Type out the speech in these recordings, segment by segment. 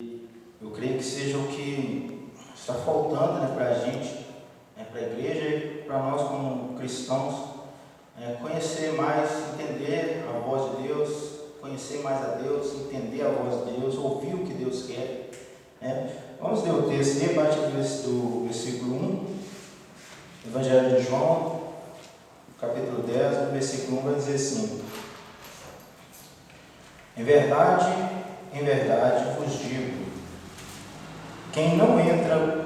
Eu creio que seja o que está faltando, para a gente, para a igreja e para nós como cristãos, conhecer mais, entender a voz de Deus, conhecer mais a Deus, entender a voz de Deus, ouvir o que Deus quer. Vamos ler o texto aí, a partir do versículo 1, Evangelho de João, capítulo 10, no versículo 1, vai dizer assim: em verdade vos digo, quem não entra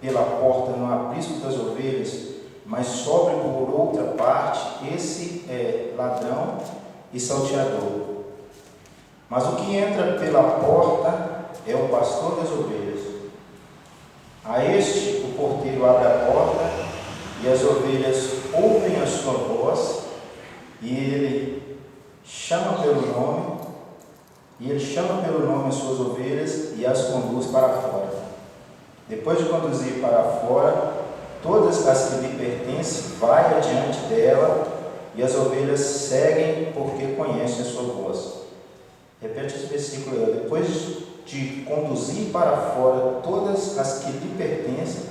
pela porta no aprisco das ovelhas, mas sobe por outra parte, esse é ladrão e salteador. Mas o que entra pela porta é o pastor das ovelhas. A este o porteiro abre a porta, e as ovelhas ouvem a sua voz, e ele chama pelo nome as suas ovelhas e as conduz para fora. Depois de conduzir para fora todas as que lhe pertencem, vai adiante dela, e as ovelhas seguem porque conhecem a sua voz. Repete esse versículo aí. Depois de conduzir para fora todas as que lhe pertencem,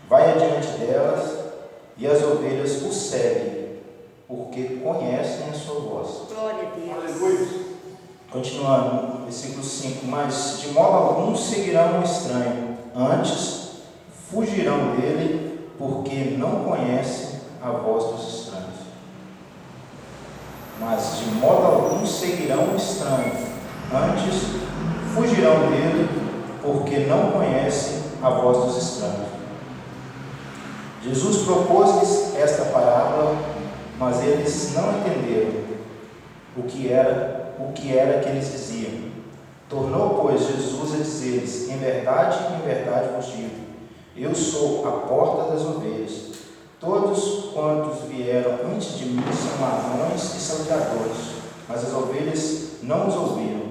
vai adiante delas, e as ovelhas o seguem porque conhecem a sua voz. Glória a Deus. Aleluia. Continuando, versículo 5: mas de modo algum seguirão o estranho, antes fugirão dele, porque não conhecem a voz dos estranhos. Mas de modo algum seguirão o estranho, antes fugirão dele, porque não conhecem a voz dos estranhos. Jesus propôs-lhes esta parábola, mas eles não entenderam o que era que eles diziam. Tornou, pois, Jesus a dizer-lhes: em verdade vos digo, eu sou a porta das ovelhas. Todos quantos vieram antes de mim são ladrões e salteadores, mas as ovelhas não os ouviram.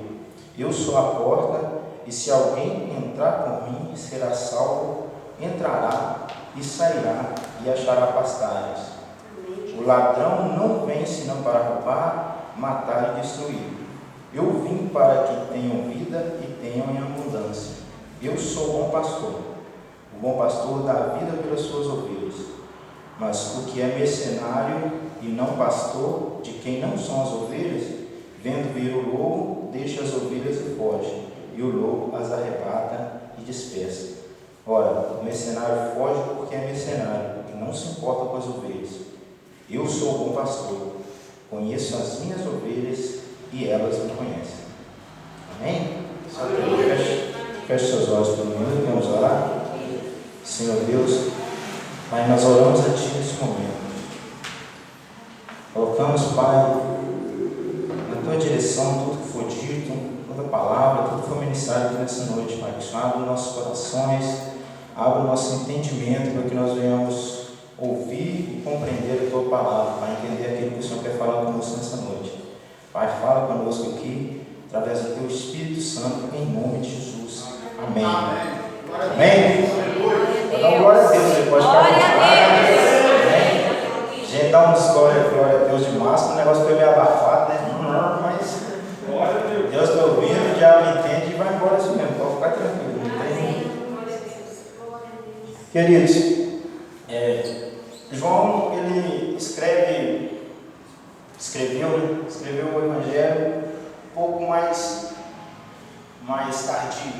Eu sou a porta, e se alguém entrar por mim, será salvo, entrará e sairá e achará pastagens. O ladrão não vem senão para roubar, matar e destruir. Eu vim para que tenham vida e tenham em abundância. Eu sou o bom pastor. O bom pastor dá a vida pelas suas ovelhas. Mas o que é mercenário e não pastor, de quem não são as ovelhas, vendo vir o lobo, deixa as ovelhas e foge, e o lobo as arrebata e dispersa. Ora, o mercenário foge porque é mercenário e não se importa com as ovelhas. Eu sou o bom pastor, conheço as minhas ovelhas e elas me conhecem. Amém? Feche seus olhos por mim, vamos orar. Senhor Deus, Pai, nós oramos a Ti nesse momento. Colocamos, Pai, na Tua direção tudo que foi dito, toda palavra, tudo que foi ministrado aqui nessa noite, Pai. Que o Senhor abra os nossos corações, abra o nosso entendimento para que nós venhamos ouvir e compreender a Tua palavra, para entender aquilo que o Senhor quer falar conosco nessa noite. Pai, fala conosco aqui, através do Teu Espírito Santo, em nome de Jesus. Amém. Amém? Dá uma glória a Deus, você pode ficar com gente, dá uma glória a Deus de máscara, o negócio foi meio abafado, né? Não, mas Deus está ouvindo, o diabo entende e vai embora assim mesmo, pode ficar tranquilo. Queridos, João, ele escreveu o Evangelho um pouco mais tardio,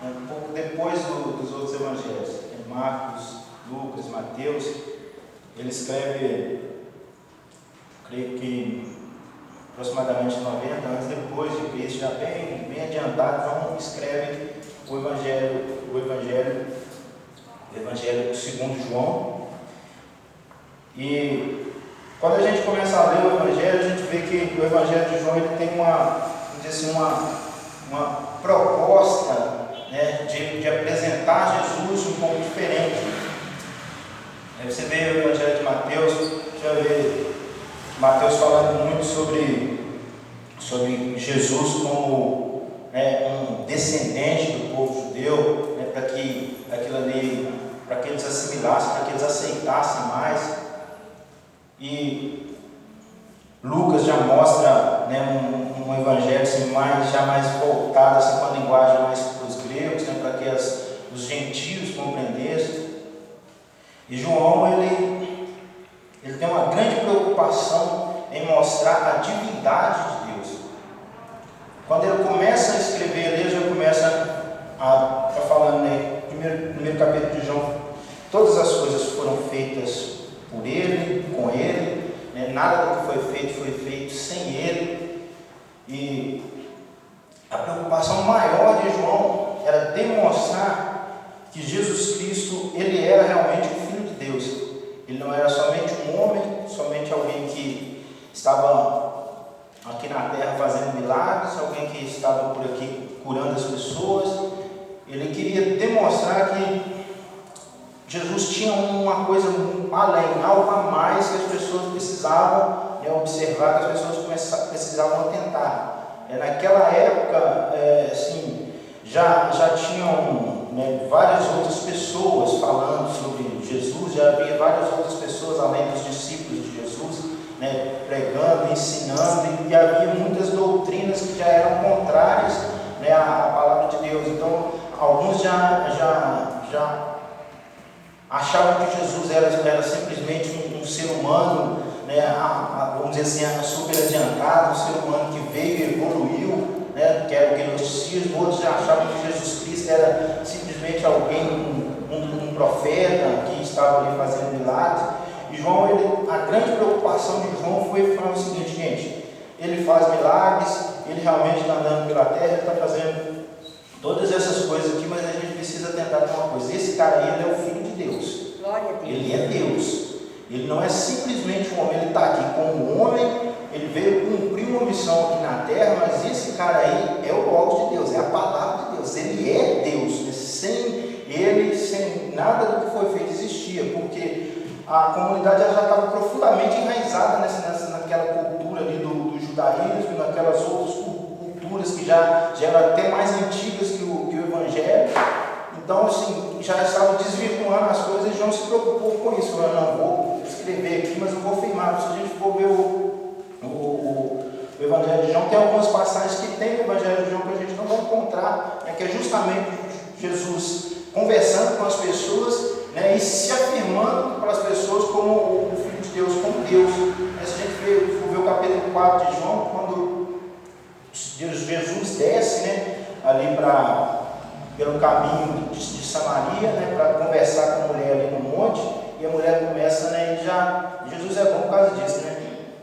um pouco depois dos outros Evangelhos. Marcos, Lucas, Mateus. Ele escreve, creio que aproximadamente 90 anos depois de Cristo, já bem adiantado. João escreve o Evangelho segundo João. E quando a gente começa a ler o Evangelho, a gente vê que o Evangelho de João ele tem uma proposta, de apresentar Jesus um pouco diferente. Aí você vê o Evangelho de Mateus, já vê Mateus falando muito sobre Jesus como um descendente do povo judeu, para que eles assimilassem, para que eles aceitassem mais. E Lucas já mostra um evangelho assim, mais voltado assim, com a linguagem mais para os gregos, confessar a divindade de Deus. Quando ele começa a escrever, ele já começa a falando, né, primeiro capítulo de João, todas as coisas foram feitas por ele, com ele, né, nada do que foi feito sem ele. E a preocupação maior de João era demonstrar que Jesus Cristo, ele era realmente o Filho de Deus. Ele não era somente um homem, somente alguém que estava aqui na terra fazendo milagres, alguém que estava por aqui curando as pessoas. Ele queria demonstrar que Jesus tinha uma coisa além, algo a mais que as pessoas precisavam, né, observar, que as pessoas precisavam atentar. Naquela época, assim, já tinham, né, várias outras pessoas falando sobre Jesus, já havia várias outras pessoas além dos discípulos de Jesus, né, pregando, ensinando, e havia muitas doutrinas que já eram contrárias, né, à palavra de Deus. Então, alguns já achavam que Jesus era simplesmente um ser humano, né, vamos dizer assim, super adiantado, um ser humano que veio e evoluiu, né, que era o gnosticismo. Outros já achavam que Jesus Cristo era simplesmente alguém, um profeta que estava ali fazendo milagres. E João, a grande preocupação de João foi falar o seguinte: gente, ele faz milagres, ele realmente está andando pela terra, ele está fazendo todas essas coisas aqui, mas a gente precisa tentar ter uma coisa: esse cara aí, ele é o Filho de Deus. Glória a Deus. Ele é Deus. Ele não é simplesmente um homem, ele está aqui como um homem, ele veio cumprir uma missão aqui na terra, mas esse cara aí é o Logos de Deus, é a palavra de Deus, ele é Deus. Sem ele, sem nada do que foi feito existia, porque a comunidade já estava profundamente enraizada naquela cultura ali do judaísmo, naquelas outras culturas que já eram até mais antigas que o Evangelho. Então, assim, já estava desvirtuando as coisas e João se preocupou com isso. Eu não vou escrever aqui, mas eu vou filmar. Se a gente for ver o Evangelho de João, tem algumas passagens que tem no Evangelho de João que a gente não vai encontrar, né, que é justamente Jesus conversando com as pessoas, né, e se afirmando para as pessoas como o Filho de Deus, como Deus. Se a gente for ver o capítulo 4 de João, quando Jesus desce, né, ali pelo caminho de Samaria, né, para conversar com a mulher ali no monte, e a mulher começa, né, Jesus é bom por causa disso, né?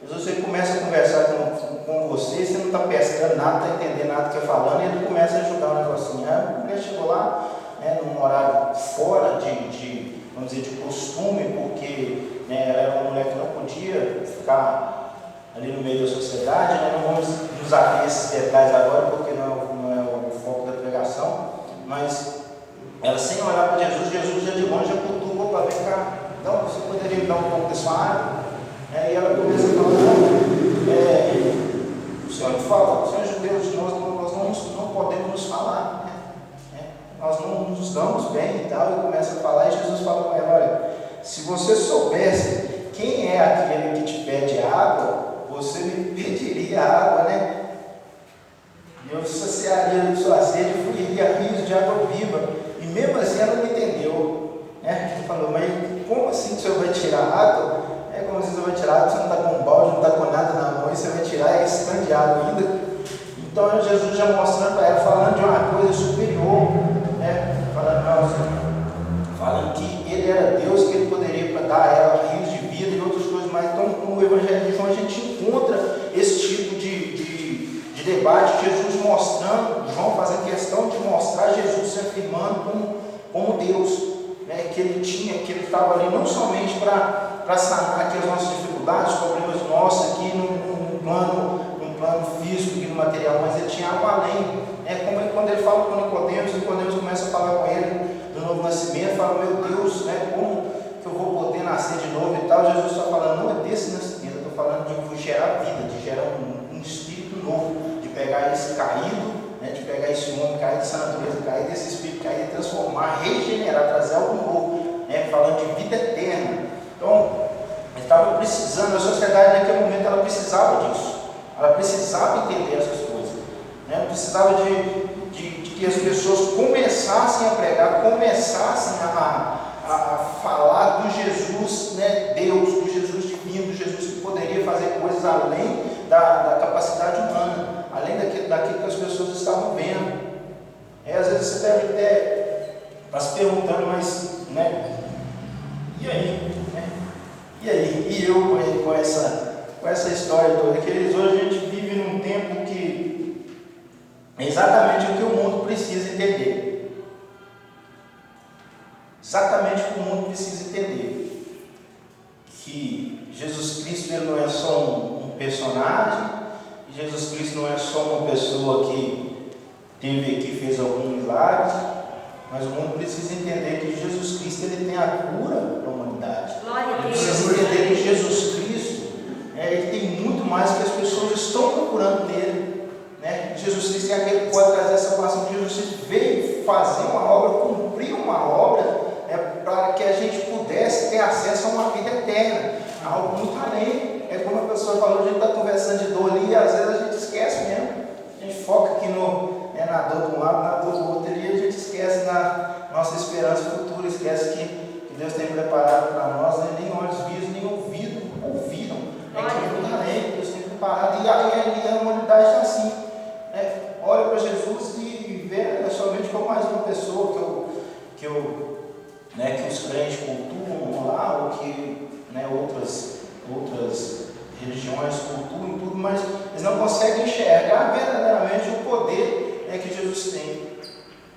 Jesus, ele começa a conversar com você não está pescando nada, não está entendendo nada que está falando, e ele começa a ajudar um negocinho. A mulher chegou lá, né, num horário fora vamos dizer, de costume, porque, né, ela era uma mulher que não podia ficar ali no meio da sociedade, né? Não vamos nos ater a esses detalhes agora, porque não é o foco da pregação. Mas ela, sem olhar para Jesus já de longe já cutucou para vem cá, então você poderia me dar um pouco da sua água? E ela começa a falar: o Senhor fala, o Senhor é judeu, nós não podemos nos falar, né? Nós não nos damos bem e tal. E começa a falar, e Jesus fala com ela: olha, se você soubesse quem é aquele que te pede água, você me pediria água, né? E eu saciaria de sua sede e fluiria rios de água viva. E mesmo assim ela não entendeu, né? Ele falou: mas como assim o Senhor vai tirar água? Como assim o Senhor vai tirar água? Você não está com um balde, não está com nada na mão, e você vai tirar esse tanto de água ainda? Então Jesus já mostrando para ela, falando de uma coisa superior, né? Falando que ele era Deus, que ele poderia dar a ela rios de vida e outras coisas mais. Então, no Evangelho de João, a gente encontra esse tipo de debate, Jesus mostrando, João fazendo questão de mostrar Jesus se afirmando como Deus, né, que ele estava ali não somente para sanar aqui as nossas dificuldades, os problemas nossos aqui num plano físico e no material, mas ele tinha algo além, né? Como quando ele fala com Nicodemos começa a falar com ele do novo nascimento, fala: meu Deus, né, como que eu vou poder nascer de novo e tal? Jesus está falando: não é desse nascimento, eu estou falando de gerar vida, de gerar um espírito novo, de pegar esse caído, né, de pegar esse homem caído, essa natureza caída, esse espírito caído, e transformar, regenerar, trazer algo novo, né, falando de vida eterna. Então, ele estava precisando, a sociedade naquele momento ela precisava disso, ela precisava entender essas coisas, né, precisava de que as pessoas começassem a pregar, começassem a falar do Jesus, né, Deus, do Jesus divino, do Jesus que poderia fazer coisas além da capacidade humana, além daquilo que as pessoas estavam vendo. Às vezes você deve até estar se perguntando, mas, né, e aí? Né? E aí? E eu com essa história toda? Queridos, hoje a gente vive num tempo que é exatamente o que o mundo precisa entender. Exatamente o que o mundo precisa entender. Que Jesus Cristo, ele não é só um personagem, Jesus Cristo não é só uma pessoa que teve aqui, fez algum milagre, mas o mundo precisa entender que Jesus Cristo, ele tem a cura para a humanidade. Ele precisa entender que Jesus Cristo, ele tem muito mais que as pessoas estão procurando nele. Né? Jesus Cristo é aquele que pode trazer essa salvação. Jesus Cristo veio fazer uma obra, cumprir uma obra, para que a gente pudesse ter acesso a uma vida eterna, algo muito além. É como a pessoa falou, a gente está conversando de dor ali e às vezes a gente esquece mesmo. A gente foca aqui na dor de um lado, na dor do outro, e a gente esquece na nossa esperança futura, esquece que Deus tem preparado para nós, né? Nem olhos vistos, nem ouviram. É que muito além, Deus tem preparado. E a humanidade está assim. Né? Olha para Jesus e vê somente como mais uma pessoa que os crentes cultuam lá, ou que, né, outras religiões cultuam tudo, mas eles não conseguem enxergar verdadeiramente o poder, né, que Jesus tem.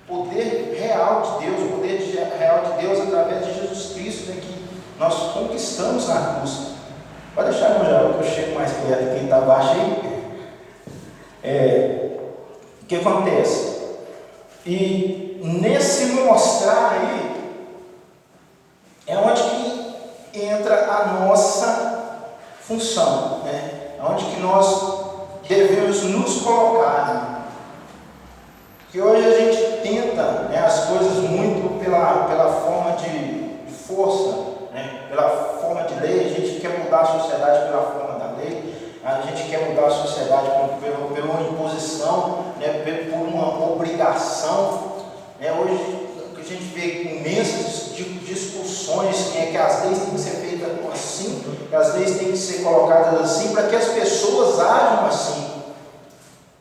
O poder real de Deus, o poder real de Deus através de Jesus Cristo, né, que nós conquistamos na cruz. Pode deixar, meu Jair, que eu chego mais perto, quem está abaixo aí. O que acontece? E nesse mostrar aí, é onde que entra a nossa função, né? É onde que nós devemos nos colocar. Né? Que hoje a gente tenta, né, as coisas muito pela forma de força, né? Pela forma de lei. A gente quer mudar a sociedade pela forma da lei, a gente quer mudar a sociedade por uma imposição, né? Por uma obrigação. Né? Hoje a gente vê imensas discussões, né, que as leis têm que ser feitas assim, que as leis têm que ser colocadas assim, para que as pessoas ajam assim.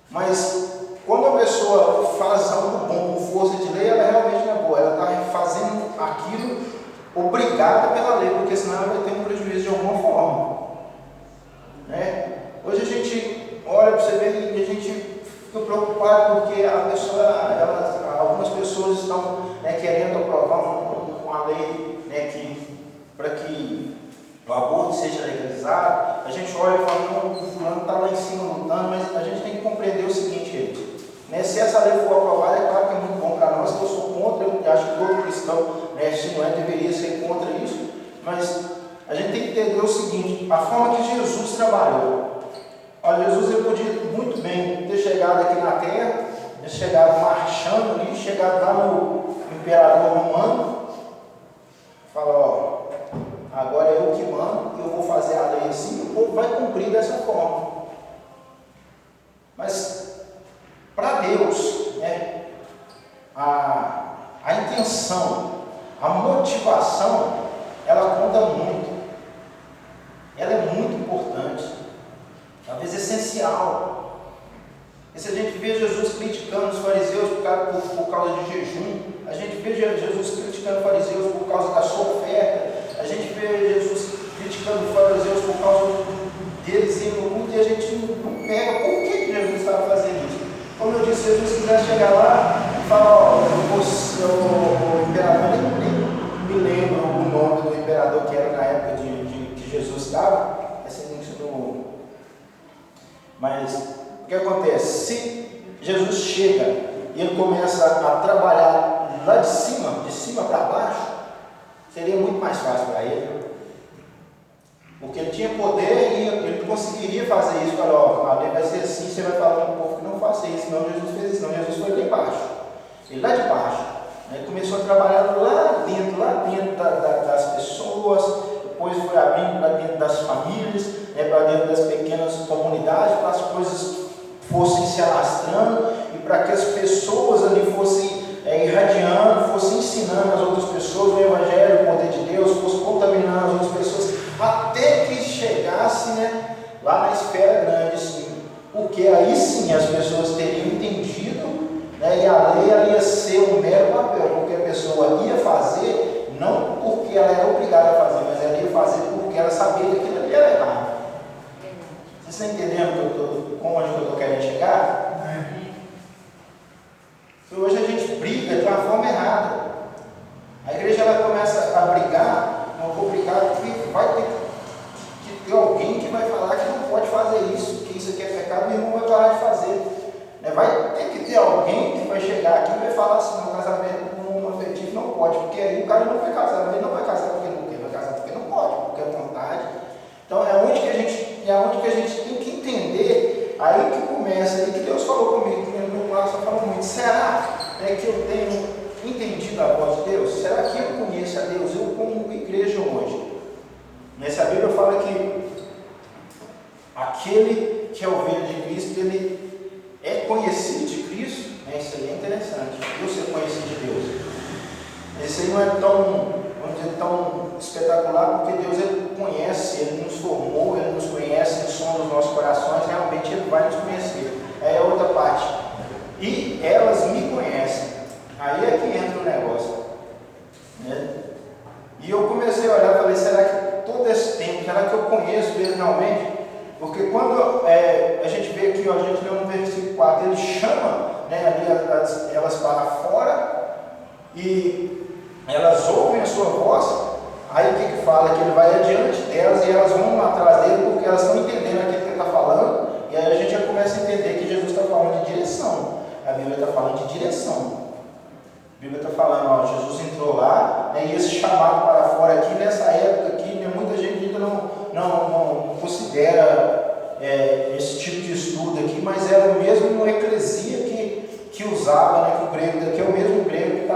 Mas quando a pessoa faz algo bom com força de lei, ela realmente não é boa, ela está fazendo aquilo obrigada pela lei, porque senão ela vai ter um prejuízo de alguma forma. Né? Hoje a gente olha para você ver e a gente fica preocupado porque algumas pessoas estão, né, querendo aprovar uma lei, né, para que o aborto seja legalizado. A gente olha e fala, não, o fulano está lá em cima lutando, mas a gente tem que compreender o seguinte, gente, né, se essa lei for aprovada, é claro que é muito bom para nós, que eu sou contra, eu acho que todo cristão, né, se não é, deveria ser contra isso, mas a gente tem que entender o seguinte, a forma que Jesus trabalhou. Olha, Jesus, ele podia muito bem ter chegado aqui na terra, ter chegado marchando ali, chegado lá no imperador romano, fala, ó, agora é eu que mando, eu vou fazer a lei assim, o povo vai cumprir dessa forma. Mas, para Deus, né, a intenção, a motivação, ela conta muito. Ela é muito importante, talvez essencial. E se a gente vê Jesus criticando os fariseus por causa de jejum, a gente vê Jesus criticando os fariseus por causa da sua oferta, a gente vê Jesus criticando os fariseus por causa deles irem no culto, e a gente não pega por que Jesus estava fazendo isso. Como eu disse, se Jesus quiser chegar lá e falar, ó, o imperador, nem me lembro o nome do imperador que era na época que Jesus estava, mas o que acontece? Se Jesus chega e ele começa a trabalhar lá de cima para baixo, seria muito mais fácil para ele, porque ele tinha poder e ele conseguiria fazer isso. Falou, ó, a lei vai ser assim, você vai falar para o povo que não faça isso. Não, Jesus fez isso, não, Jesus foi lá embaixo, ele lá de baixo, né? Começou a trabalhar lá dentro das pessoas, depois foi abrindo para dentro das famílias, né, para dentro das pequenas comunidades, para as coisas fossem se alastrando e para que as pessoas ali fossem irradiando, fossem ensinando as outras pessoas o Evangelho, o poder de Deus, fossem contaminando as outras pessoas, até que chegasse, né, lá na esfera grande, porque aí sim as pessoas teriam entendido, né, e a lei ela ia ser um mero papel, porque a pessoa ia fazer, não porque ela era obrigada a fazer, mas ela ia fazer porque ela sabia que aquilo ali era errado. Vocês estão entendendo onde eu estou querendo chegar? Hoje a gente briga de uma forma errada. A igreja ela começa a brigar, não vou brigar porque vai ter que ter alguém que vai falar que não pode fazer isso, que isso aqui é pecado, meu irmão vai parar de fazer. Vai ter que ter alguém que vai chegar aqui e vai falar assim, não, casamento com um afetivo não pode, porque aí o cara não vai casar, ele não vai casar porque não quer, vai casar porque não pode, porque é vontade. Então é onde que a gente tem que entender, aí que começa, aí que Deus falou comigo, que meu pai só falou muito, será que eu tenho entendido a voz de Deus? Será que eu conheço a Deus? Eu como igreja hoje. Nessa Bíblia fala que aquele que é ovelha de Cristo, ele é conhecido de Cristo, né? Isso aí é interessante, eu ser conhecido de Deus. Isso aí não é tão, vamos dizer, tão espetacular, porque Deus ele conhece, ele nos formou, ele nos conhece, ele sonda os nossos corações, realmente ele vai nos conhecer. É a outra parte. E elas me conhecem. Aí é que entra o negócio, né? E eu comecei a olhar e falei, será que todo esse tempo, será que eu conheço ele realmente? Porque quando a gente vê aqui, a gente leu no versículo 4, ele chama, né, ali elas para fora e elas ouvem a sua voz. Aí o que fala? Que ele vai adiante delas e elas vão atrás dele porque elas estão entendendo aquilo que ele está falando. E aí a gente já começa a entender que Jesus está falando de direção. A Bíblia está falando de direção. A Bíblia está falando, Jesus entrou lá, né, e esse chamado para fora aqui, nessa época aqui, né, muita gente ainda não considera esse tipo de estudo aqui, mas era mesmo uma eclesia que usava, né, que o grego daqui é o mesmo grego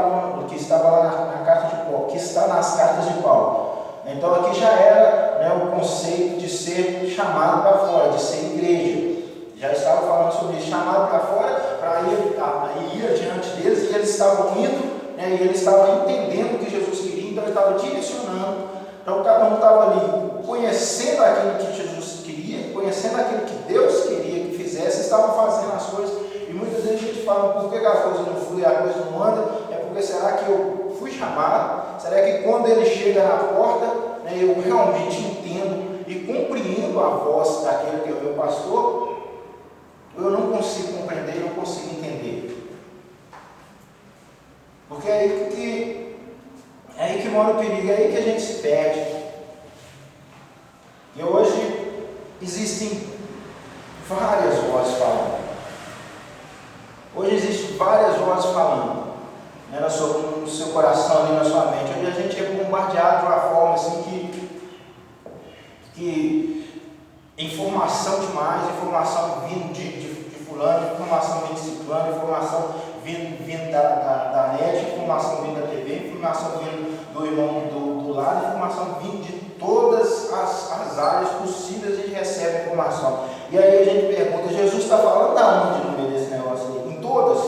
que estava lá na carta de Paulo, que está nas cartas de Paulo. Então aqui já era, né, o conceito de ser chamado para fora, de ser igreja. Já estava falando sobre isso, chamado para fora, para ir adiante deles, e eles estavam indo, né, e eles estavam entendendo o que Jesus queria, então ele estava direcionando. Então cada um estava ali conhecendo aquilo que Jesus queria, conhecendo aquilo que Deus queria que fizesse, estavam fazendo as coisas. E muitas vezes a gente fala, por que a coisa não flui, a coisa não anda? É porque será que eu fui chamado? Será que quando ele chega na porta, né, eu realmente entendo e compreendo a voz daquele que é o meu pastor? Eu não consigo compreender, não consigo entender. Porque é aí que mora o perigo, é aí que a gente se perde. E hoje existem várias vozes falando. Hoje existem várias vozes falando, né, no seu coração, ali na sua mente. Hoje a gente é bombardeado de uma forma assim que informação demais, informação vindo de fulano, informação vindo de ciclano, informação vindo da net, informação vindo da TV, informação vindo do irmão do lado, informação vindo de todas as áreas possíveis. A gente recebe informação. E aí a gente pergunta, Jesus está falando da onde no meio desse negócio aí? Em todas?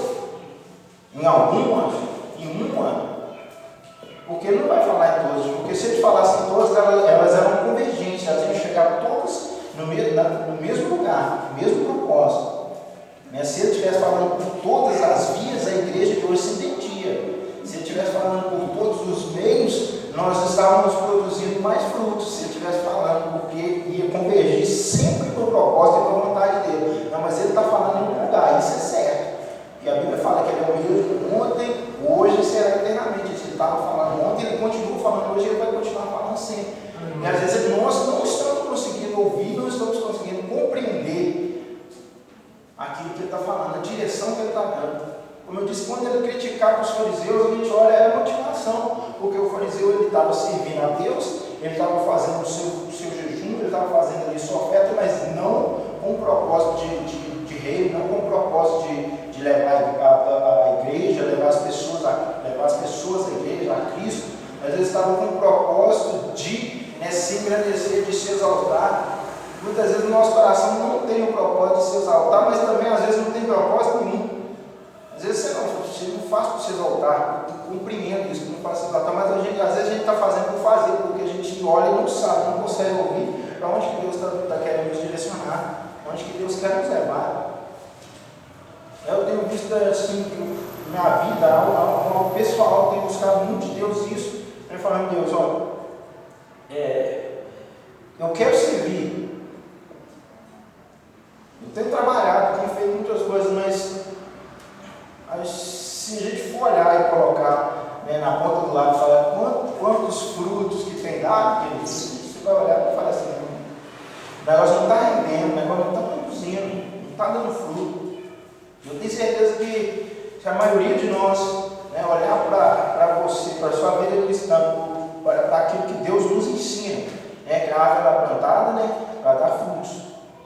Em algumas? Em uma? Porque ele não vai falar em todas, porque se ele falasse em todas, elas eram convergentes, elas iam chegar todas no mesmo lugar, no mesmo propósito. Né? Se ele estivesse falando por todas as vias, a igreja de hoje se entendia. Se ele estivesse falando por todos os meios, nós estávamos produzindo mais frutos. Se ele estivesse falando porque ia convergir sempre para o propósito e para a vontade dele. Não, mas ele está falando em um lugar, isso é certo. E a Bíblia fala que ele é o mesmo ontem, hoje e será eternamente. Se ele estava falando ontem, ele continua falando hoje e ele vai continuar falando sempre. E às vezes nós não estamos conseguindo ouvir, não estamos conseguindo compreender aquilo que ele está falando, a direção que ele está dando. Como eu disse, quando ele criticava os fariseus, a gente olha, é a motivação, porque o fariseu ele estava servindo a Deus, ele estava fazendo o seu jejum, ele estava fazendo ali sua oferta, mas não com o propósito de reino, não com o propósito de levar a igreja, levar as pessoas à igreja, a Cristo, mas ele estava com o propósito de se engrandecer, de se exaltar. Muitas vezes o nosso coração não tem o propósito de se exaltar, mas também às vezes não tem propósito nenhum. Às vezes você não faz para se exaltar, eu compreendo isso, não faz para se exaltar, mas às vezes a gente está fazendo por fazer, porque a gente olha e não sabe, não consegue ouvir para onde que Deus está querendo nos direcionar, para onde que Deus quer nos levar. Eu tenho visto assim, minha vida, ao pessoal tem buscado muito de Deus isso, falando, Deus, olha, eu quero servir, eu tenho trabalhado, tenho feito muitas coisas, mas se a gente for olhar e colocar, né, na ponta do lado e falar quantos frutos que tem dado, você vai olhar e falar assim, o negócio não está rendendo, o negócio não está produzindo, não está dando fruto. Eu tenho certeza que a maioria de nós, né, olhar para você, para a sua vida cristã, para aquilo que Deus nos ensina, né, que a árvore ela é plantada, né, para dar frutos.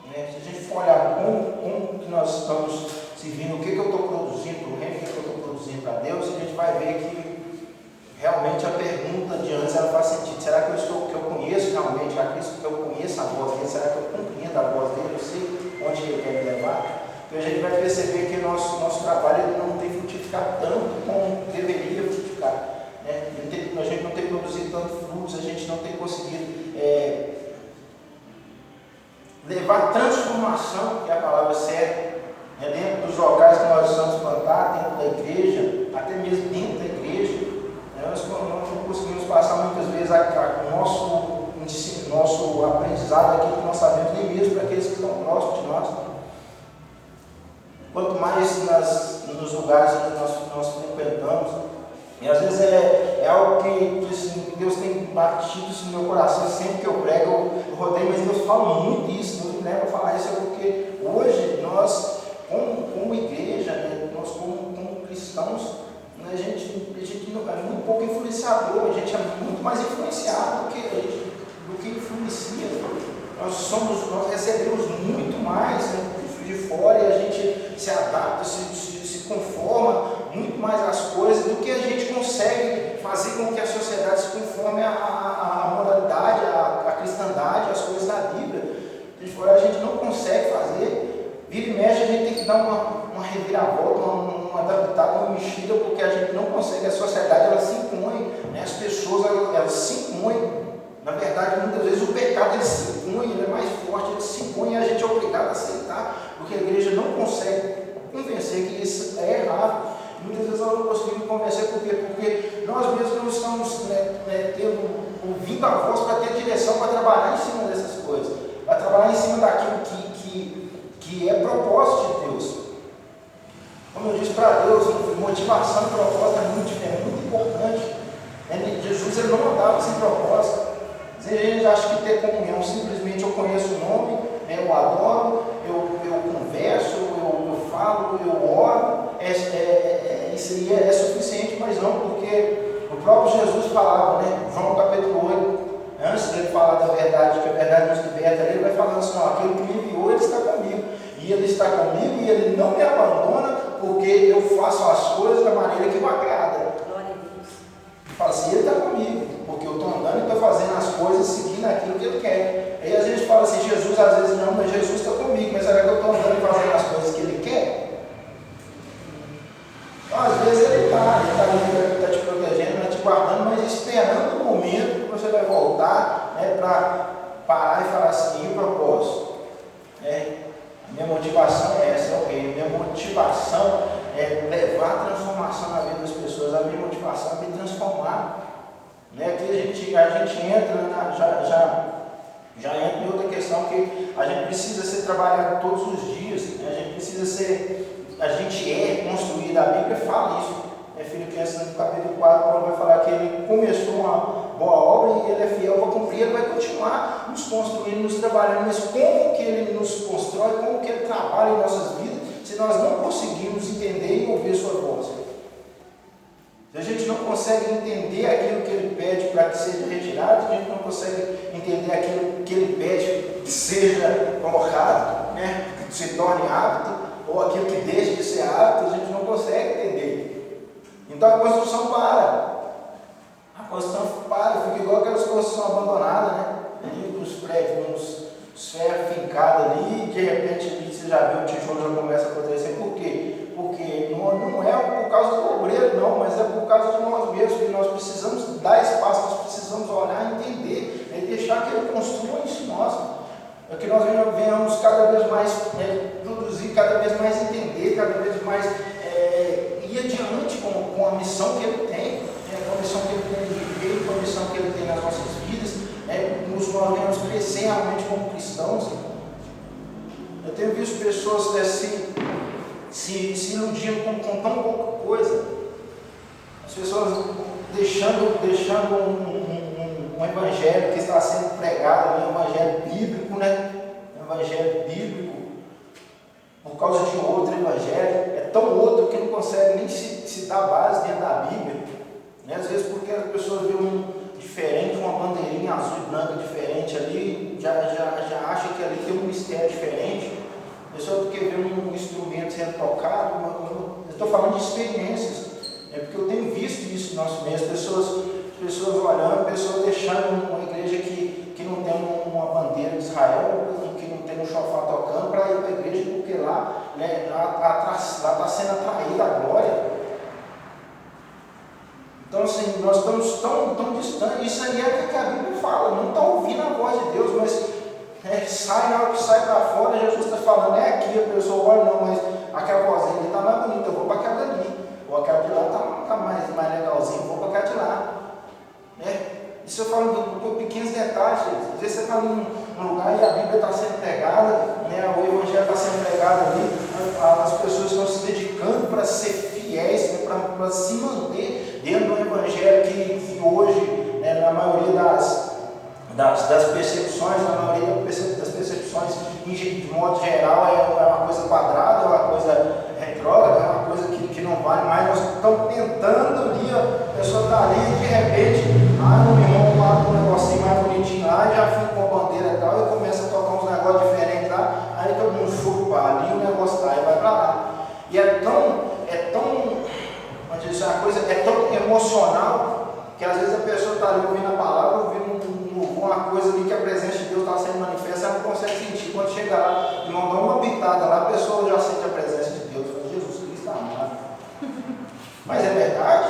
Né? Se a gente for olhar como que nós estamos servindo, o que eu estou produzindo para o reino, o que eu estou produzindo para Deus, a gente vai ver que realmente a pergunta de antes ela faz sentido. Será que eu conheço realmente a Cristo, que eu conheço a voz dele? Será que eu compreendo a voz dele? Eu sei onde ele quer me levar? Porque a gente vai perceber que nosso trabalho ele não tem frutificado tanto como deveria frutificar. Né? A gente não tem produzido tanto frutos, a gente não tem conseguido levar transformação, que é a palavra certa, né? Dentro dos locais que nós estamos plantados, dentro da igreja, até mesmo dentro da igreja. Nós não conseguimos passar muitas vezes o nosso ensino, nosso aprendizado, aquilo que nós sabemos, nem mesmo para aqueles que estão próximos de nós. Quanto mais nos lugares onde nós frequentamos, e às vezes é algo que assim, Deus tem batido isso no meu coração, sempre que eu prego, eu rodeio, mas Deus fala muito isso, Deus me leva a falar isso, é porque hoje nós, como igreja, né, nós como cristãos, a gente é muito pouco influenciador, a gente é muito mais influenciado do que influencia. Nós recebemos muito mais, né, de fora, e a gente se adapta, se conforma muito mais às coisas do que a gente consegue fazer com que a sociedade se conforme à moralidade, à cristandade, às coisas da Bíblia. De fora a gente não consegue fazer, vira e mexe, a gente tem que dar uma reviravolta, uma adaptada, uma mexida, porque a gente não consegue, a sociedade ela se impõe, né? As pessoas elas se impõem. Na verdade, muitas vezes o pecado ele se impõe, ele é mais forte, ele se impõe e a gente é obrigado a aceitar, porque a igreja não consegue convencer que isso é errado. Muitas vezes nós não conseguimos convencer, por quê? Porque nós mesmos não estamos ouvindo a voz para ter direção, para trabalhar em cima dessas coisas, para trabalhar em cima daquilo que é propósito de Deus. Como eu disse para Deus, motivação e propósito é muito importante. Jesus ele não andava sem propósito. A gente acha que ter comunhão, simplesmente eu conheço o nome, eu adoro, eu converso, eu falo, eu oro, isso aí é suficiente, mas não, porque o próprio Jesus falava, né, João capítulo 8, antes dele falar da verdade, que a verdade nos liberta, ele vai falando assim, ó, aquele que me enviou, ele está comigo, e ele está comigo, e ele não me abandona, porque eu faço as coisas da maneira que me agrada. Glória a Deus. Fala assim, ele está comigo, porque eu estou andando e estou fazendo as coisas seguindo aquilo que ele quer. Aí às vezes fala assim, Jesus às vezes não, mas Jesus está comigo, mas será que eu estou andando e fazendo as coisas que ele quer? Então, às vezes ele está te protegendo, está te guardando, mas esperando o momento que você vai voltar, né, para parar e falar assim, e o propósito? Minha motivação é essa, ok? Minha motivação é levar transformação na vida das pessoas, a minha motivação é me transformar. Aqui a gente entra, já entra em outra questão, que a gente precisa ser trabalhado todos os dias, né? A gente é construído, a Bíblia fala isso, Filipenses no capítulo 4, Paulo vai falar que ele começou uma boa obra e ele é fiel para cumprir, ele vai continuar nos construindo, nos trabalhando, mas como que ele nos constrói, como que ele trabalha em nossas vidas, se nós não conseguimos entender e ouvir sua voz. Se a gente não consegue entender aquilo que ele pede para que seja retirado, a gente não consegue entender aquilo que ele pede que seja colocado, né, que se torne hábito, ou aquilo que deixe de ser hábito, a gente não consegue entender. Então a construção para. A construção para, fica igual aquelas construções abandonadas, né? Ali os prédios, os ferros fincados ali, e de repente ali você já vê o tijolo já começa a acontecer. Por quê? Porque não é por causa do obreiro, não, mas é por causa de nós mesmos, que nós precisamos dar espaço, nós precisamos olhar, entender, e deixar que ele construa isso em nós. É que nós venhamos cada vez mais produzir produzir, cada vez mais entender, cada vez mais ir adiante com a missão que ele tem, com a missão que ele tem de viver, com a missão que ele tem nas nossas vidas, nos nós crescer realmente como cristãos. Eu tenho visto pessoas se iludindo com tão pouca coisa, as pessoas deixando um evangelho que está sendo pregado, um evangelho bíblico, né? Um evangelho bíblico, por causa de outro evangelho, é tão outro que não consegue nem se dar base dentro da Bíblia, né? Às vezes porque as pessoas veem um diferente, uma bandeirinha azul e branca diferente ali, já acha que ali tem um mistério diferente, é só porque vê um instrumento sendo tocado. Eu estou falando de experiências, porque eu tenho visto isso no nosso meio, as pessoas olhando, pessoas deixando uma igreja que não tem uma bandeira de Israel, que não tem um chofar tocando, para ir para a igreja, porque lá está sendo atraída a glória. Então, assim, nós estamos tão distantes. Isso aí é o que a Bíblia fala, não está ouvindo a voz de Deus, mas na hora que sai para fora, Jesus está falando, aqui, a pessoa olha, não, mas aquela vozinha ali está mais bonita, eu vou para aquela ali, ou aquela de lá está mais legalzinho, eu vou para aquela de lá. Isso eu falo por pequenos detalhes. Às vezes você está num lugar e a Bíblia está sendo pregada, o Evangelho está sendo pregado ali, as pessoas estão se dedicando para ser fiéis, para se manter dentro do Evangelho que hoje, na maioria das percepções, na maioria das percepções, de modo geral, é uma coisa quadrada, é uma coisa retrógrada, é uma coisa que não vale mais. Nós estamos tentando ali, a pessoa está ali e de repente, um irmão lá com um negocinho mais bonitinho lá, já fica com a bandeira e tal, e começa a tocar uns negócios diferentes lá, aí todo mundo chupa ali, o negócio tá, e vai para lá. E é tão, vamos dizer, a coisa é tão emocional, que às vezes a pessoa está ali ouvindo a palavra, ouvindo uma coisa ali que a presença de Deus está sendo manifesta, ela não consegue sentir. Quando chega lá e não dá uma pitada lá, a pessoa já sente a presença de Deus. Fala, Jesus Cristo amado. Mas é verdade?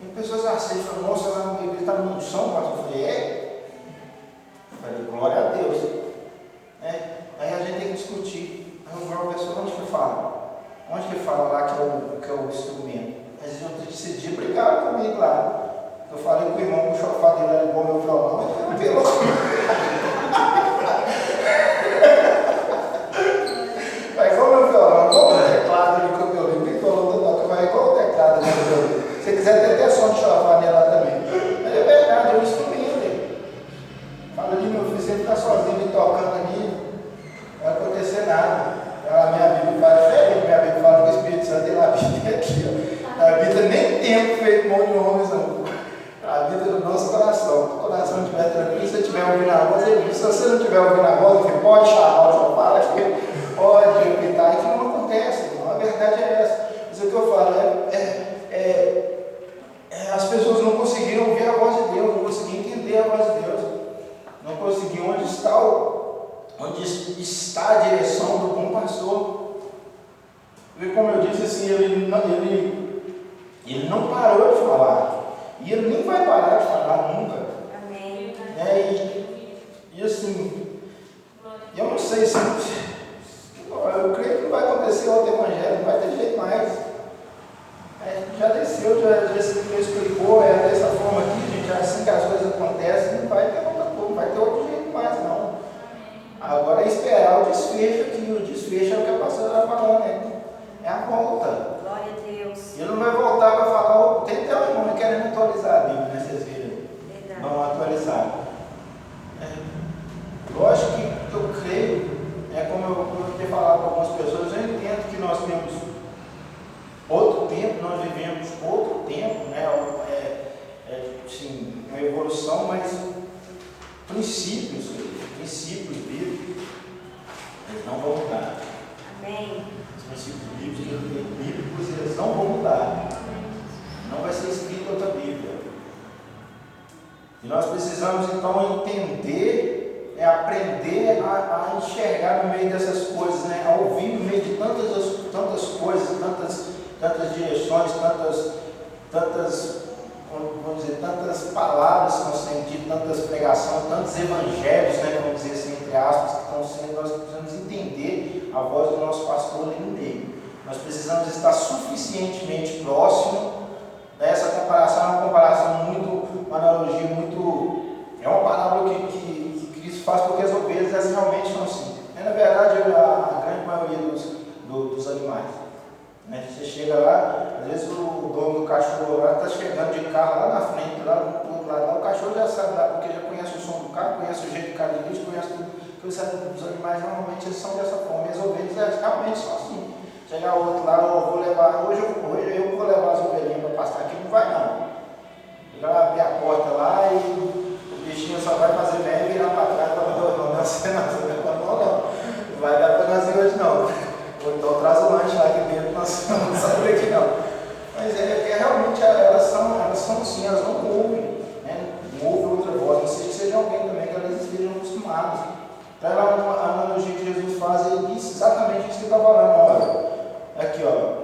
E pessoas assim falam, nossa, ele está numa unção, mas eu falei, falei, glória a Deus. Aí a gente tem que discutir. Aí eu falo, a pessoa, onde que fala? Onde que fala lá que é o instrumento? Mas esse dia brigaram comigo lá. Eu falei com o irmão que o chofar dele era igual meu violão, ele não apelou. Vai igual meu violão, igual o teclado ali que eu violino, que o violão do toque, vai igual o teclado ali que eu violino. Se você quiser ter até som de chofar nele lá também. Mas é verdade, é um instrumento. Fala ali, meu filho, você ficar sozinho ali tocando ali, não vai acontecer nada. A minha Bíblia fala diferente, minha Bíblia fala que o Espírito Santo tem lá aqui, ó. A Bíblia nem tempo feito mão de homens, não. A vida do nosso coração. Se o coração estiver tranquilo, se você estiver ouvindo a voz, ele diz. Se você não estiver ouvindo a voz, você pode chamar o seu pai, pode gritar, e que não acontece. Não, a verdade é essa. Isso é o que eu falo. As pessoas não conseguiram ouvir a voz de Deus, não conseguiram entender a voz de Deus, não conseguiram onde está a direção do bom pastor. E como eu disse, assim, ele não parou de falar. E ele nem vai parar de falar nunca. Amém. E assim, eu não sei se. Eu creio que não vai acontecer outro evangelho, não vai ter jeito mais. Já desceu, já explicou, é dessa forma aqui, gente, assim que as coisas acontecem, não vai ter outra coisa, não vai ter outro jeito mais, não. Agora é esperar o desfecho aqui, o desfecho é o que a pastora está falando, né? É a volta. Glória a Deus. Ele não vai voltar para falar, tem até um irmão querendo atualizar a Bíblia, né? Vocês viram? Verdade. Vão atualizar. Lógico que eu creio, como eu tenho falado para algumas pessoas, eu entendo que nós temos outro tempo, nós vivemos outro tempo, né? Sim, uma evolução, mas princípios bíblicos, eles não vão mudar. Amém. Os princípios bíblicos, eles não vão mudar. Não vai ser escrito outra Bíblia. E nós precisamos então entender, aprender a enxergar no meio dessas coisas, né? A ouvir no meio de tantas coisas, tantas direções, tantas palavras que nós temos dito, tantas pregações, tantos evangelhos, né? Vamos dizer assim, entre aspas, que estão sendo, nós precisamos entender a voz do nosso pastor ali no meio. Nós precisamos estar suficientemente próximo. Essa comparação é uma comparação uma analogia muito, é uma parábola que Cristo faz porque as ovelhas elas realmente são assim. Na verdade, a grande maioria dos animais. Né? Você chega lá, às vezes o dono do cachorro lá está chegando de carro lá na frente, lá do outro lado, o cachorro já sabe lá, porque já conhece o som do carro, conhece o jeito de cada dirige, conhece tudo. Porque os animais normalmente eles são dessa forma, e as ovelhas elas realmente são assim. Chegar o outro lá, eu vou levar, hoje eu vou levar as ovelhinhas para pastar aqui, não vai não. Ele vai abrir a porta lá e o bichinho só vai fazer bem e virar para trás e falar, não, vai dar para nós ir hoje não. Ou então traz o lanche lá aqui dentro, nós não saímos aqui não. Mas realmente elas são assim, elas não ouvem, né? Não ouvem outra voz, não sei que seja alguém também que elas estejam acostumadas. Então a analogia que Jesus faz, ele disse exatamente isso que ele está falando, olha. Aqui, ó,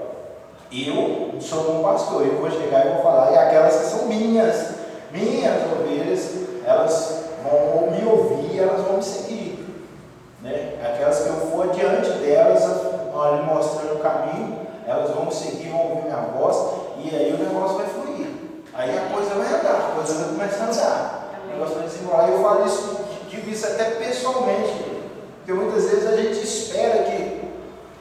eu sou um pastor, eu vou chegar e vou falar, e aquelas que são minhas ovelhas, elas vão me ouvir, elas vão me seguir, né? Aquelas que eu for adiante delas, ali mostrando o caminho, elas vão me seguir, vão ouvir minha voz, e aí o negócio vai fluir, aí a coisa vai andar, a coisa vai começar a andar, o negócio vai desenrolar. Eu falo isso, digo isso até pessoalmente, porque muitas vezes a gente espera que,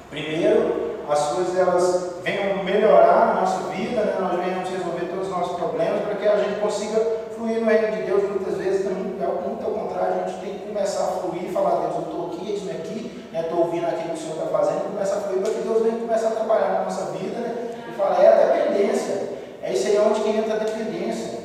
primeiro, as coisas elas venham melhorar a nossa vida, né? Nós venhamos resolver todos os nossos problemas para que a gente consiga fluir no reino de Deus. Muitas vezes, muito ao contrário, a gente tem que começar a fluir e falar, Deus, eu estou aqui, eis-me aqui, estou ouvindo aquilo que o Senhor está fazendo, começa a fluir para que Deus venha começar a trabalhar na nossa vida, né? E fala, é a dependência, é isso aí onde que entra a dependência.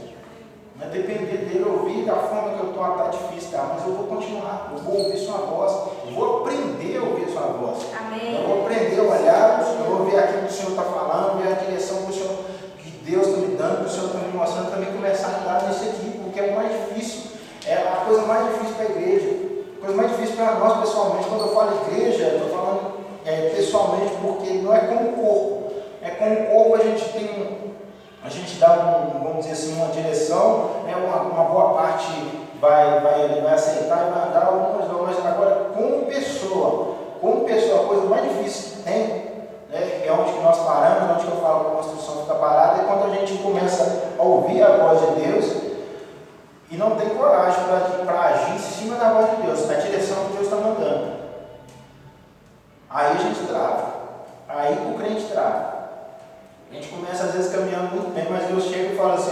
Não é depender dele, ouvir da forma que eu estou, está difícil, tá? Mas eu vou continuar, eu vou ouvir sua voz, eu vou aprender a ouvir sua voz. Amém. Eu vou aprender a olhar para o Senhor, ver aquilo que o Senhor está falando, ver a direção que o Senhor, que Deus está me dando, que o Senhor está me mostrando, também começar a andar nisso aqui, porque é o mais difícil, é a coisa mais difícil para a igreja, a coisa mais difícil para nós pessoalmente. Quando eu falo igreja, eu estou falando pessoalmente, porque não é como o corpo, é como o corpo a gente dá, vamos dizer assim, uma direção, né, uma boa parte vai aceitar e vai andar, algumas não, mas agora como pessoa, a coisa mais difícil que tem, né, é onde que nós paramos, onde que eu falo que a construção fica parada, é quando a gente começa a ouvir a voz de Deus e não tem coragem para agir em cima da voz de Deus, na direção que Deus está mandando. Aí a gente trava, aí o crente trava. A gente começa às vezes caminhando muito bem, mas Deus chega e fala assim,